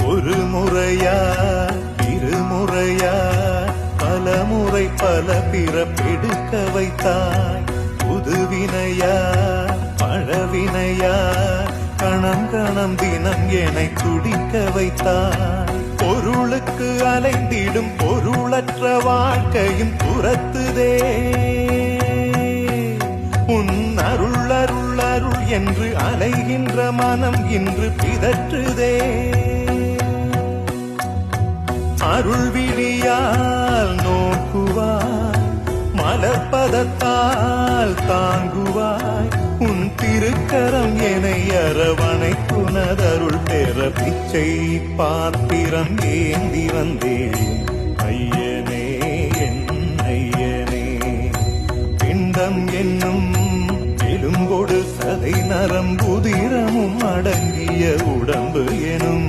ஒரு முறையா இருமுறையா பலமுறை பல பிறப்பெடுக்க வைத்தாய். புதுவினையா பழவினையா கணம் கணம் தினம் என்னை துடிக்க வைத்தாய். பொருளுக்கு அலைந்திடும் பொருளற்ற வாழ்க்கையும் துரத்துதே. உன் அருள் அருள் அருள் என்று அலைகின்ற மனம் இன்று பிதற்றுதே. அருள் விழியால் நோக்குவாய், மலர்பதத்தால் தாங்குவாய். உன் திருக்கரம் என்னை அரவணைப்புனதருள் பெற பிச்சை பாத்திரம் ஏந்தி வந்தேன். ஐயனே என் ஐயனே, பிண்டம் என்னும் எலும்பொடு சதை நரம்புதிரமும் அடங்கிய உடம்பு எனும்